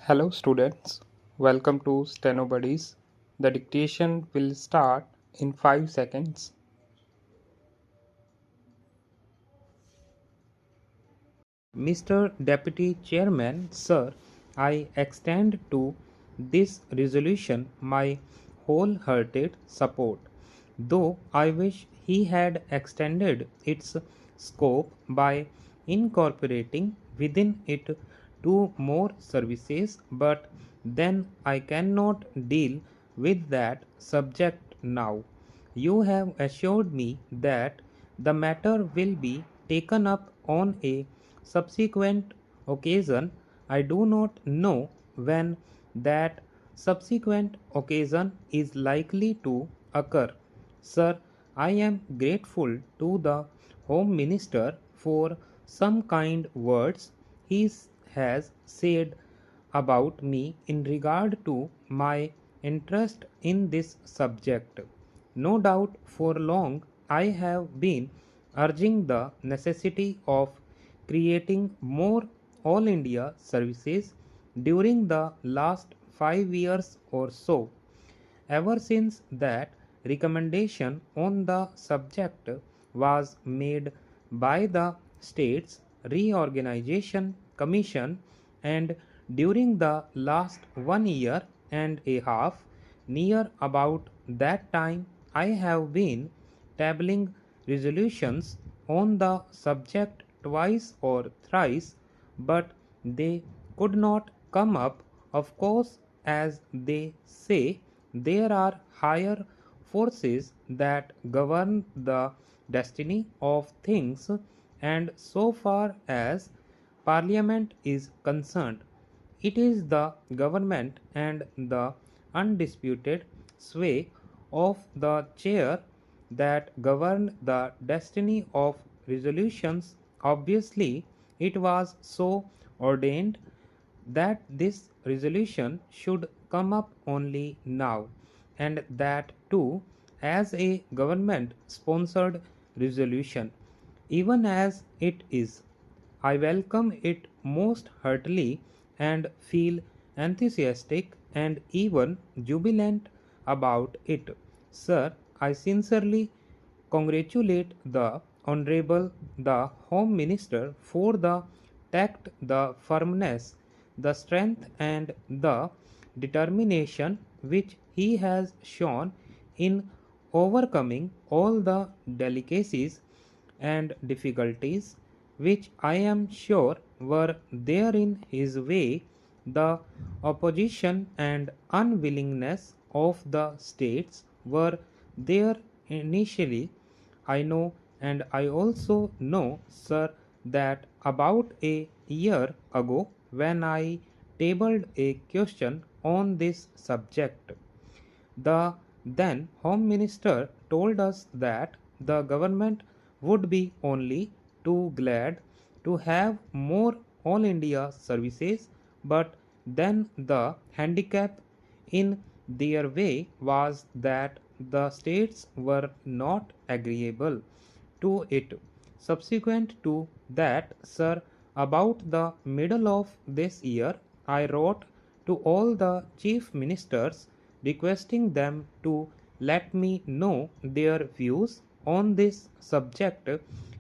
Hello students, welcome to Steno Buddies. The dictation will start in 5 seconds. Mr. Deputy Chairman, Sir, I extend to this resolution my wholehearted support, though I wish he had extended its scope by incorporating within it two more services, but then I cannot deal with that subject now. You have assured me that the matter will be taken up on a subsequent occasion. I do not know when that subsequent occasion is likely to occur. Sir, I am grateful to the Home Minister for some kind words he has said about me in regard to my interest in this subject. No doubt for long I have been urging the necessity of creating more All India services during the last 5 years or so. Ever since that recommendation on the subject was made by the States Reorganization Commission, and during the last 1 year and a half, near about that time, I have been tabling resolutions on the subject twice or thrice, but they could not come up. Of course, as they say, there are higher forces that govern the destiny of things, and so far as Parliament is concerned, it is the government and the undisputed sway of the chair that govern the destiny of resolutions. Obviously, it was so ordained that this resolution should come up only now, and that too as a government sponsored resolution. Even as it is, I welcome it most heartily and feel enthusiastic and even jubilant about it. Sir, I sincerely congratulate the Honorable the Home Minister for the tact, the firmness, the strength, and the determination which he has shown in overcoming all the delicacies and difficulties which I am sure were there in his way. The opposition and unwillingness of the states were there initially, I know, and I also know, sir, that about a year ago, when I tabled a question on this subject, the then Home Minister told us that the government would be only too glad to have more All India services, but then the handicap in their way was that the states were not agreeable to it. Subsequent to that, sir, about the middle of this year, I wrote to all the chief ministers requesting them to let me know their views on this subject,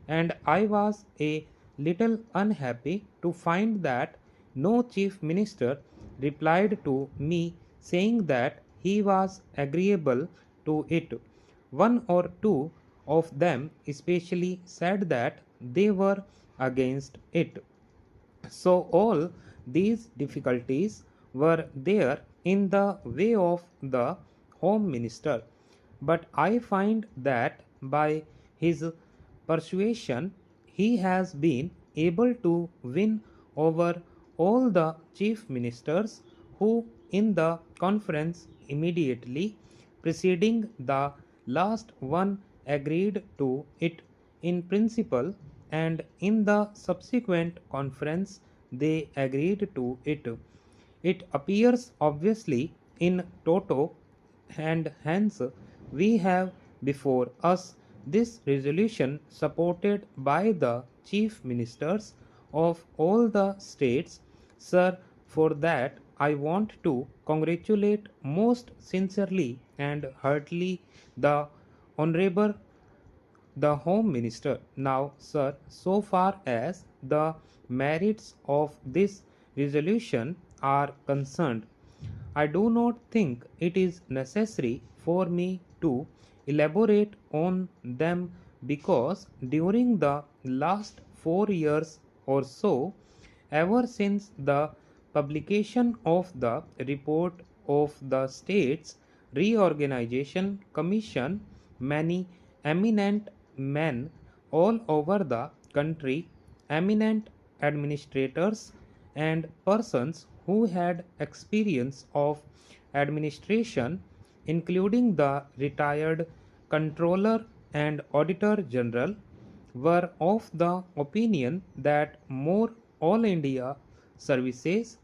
and I was a little unhappy to find that no chief minister replied to me saying that he was agreeable to it. One or two of them especially said that they were against it. So all these difficulties were there in the way of the Home Minister. But I find that by his persuasion he has been able to win over all the chief ministers who, in the conference immediately preceding the last one, agreed to it in principle, and in the subsequent conference they agreed to it. It appears obviously in toto, and hence we have before us this resolution supported by the chief ministers of all the states. Sir, for that I want to congratulate most sincerely and heartily the Honorable the Home Minister. Now, sir, so far as the merits of this resolution are concerned, I do not think it is necessary for me to elaborate on them because during the last 4 years or so, ever since the publication of the report of the States Reorganization Commission, many eminent men all over the country, eminent administrators, and persons who had experience of administration, including the retired Controller and Auditor General, were of the opinion that more All India services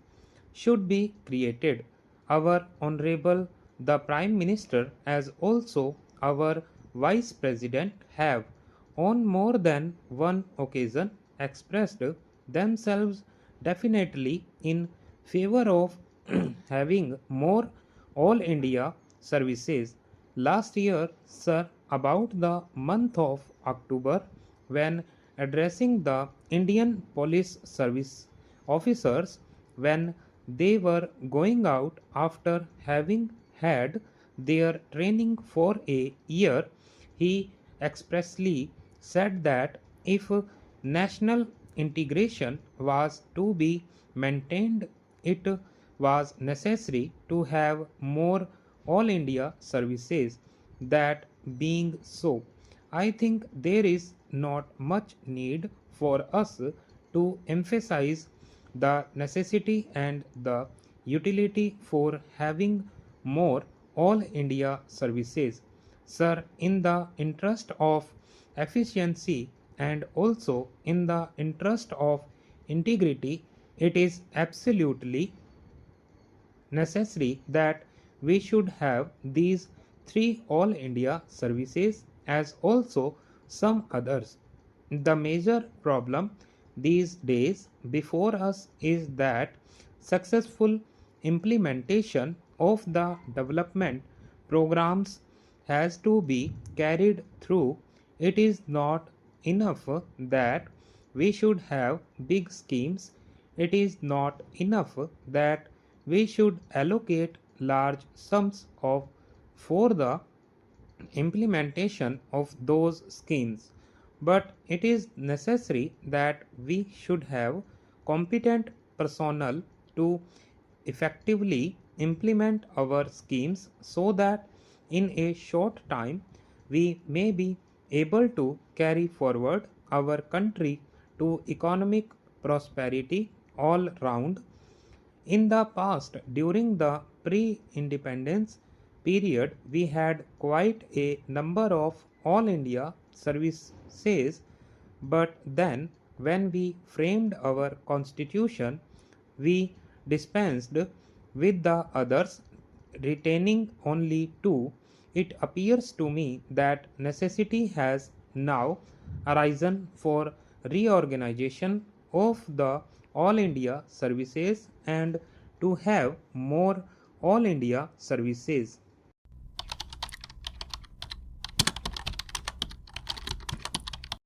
should be created. Our Honorable the Prime Minister, as also our Vice President, have on more than one occasion expressed themselves definitely in favor of having more All India services. Last year, sir, about the month of October, when addressing the Indian Police Service officers when they were going out after having had their training for a year, he expressly said that if national integration was to be maintained, it was necessary to have more All India services. That being so, I think there is not much need for us to emphasize the necessity and the utility for having more All India services. Sir, in the interest of efficiency and also in the interest of integrity, it is absolutely necessary that we should have these three All India services as also some others. The major problem these days before us is that successful implementation of the development programs has to be carried through. It is not enough that we should have big schemes. It is not enough that we should allocate large sums of for the implementation of those schemes, but it is necessary that we should have competent personnel to effectively implement our schemes so that in a short time we may be able to carry forward our country to economic prosperity all round. In the past, during the pre independence period, we had quite a number of All India services, but then when we framed our constitution, we dispensed with the others, retaining only two. It appears to me that necessity has now arisen for reorganization of the All India services and to have more All India services.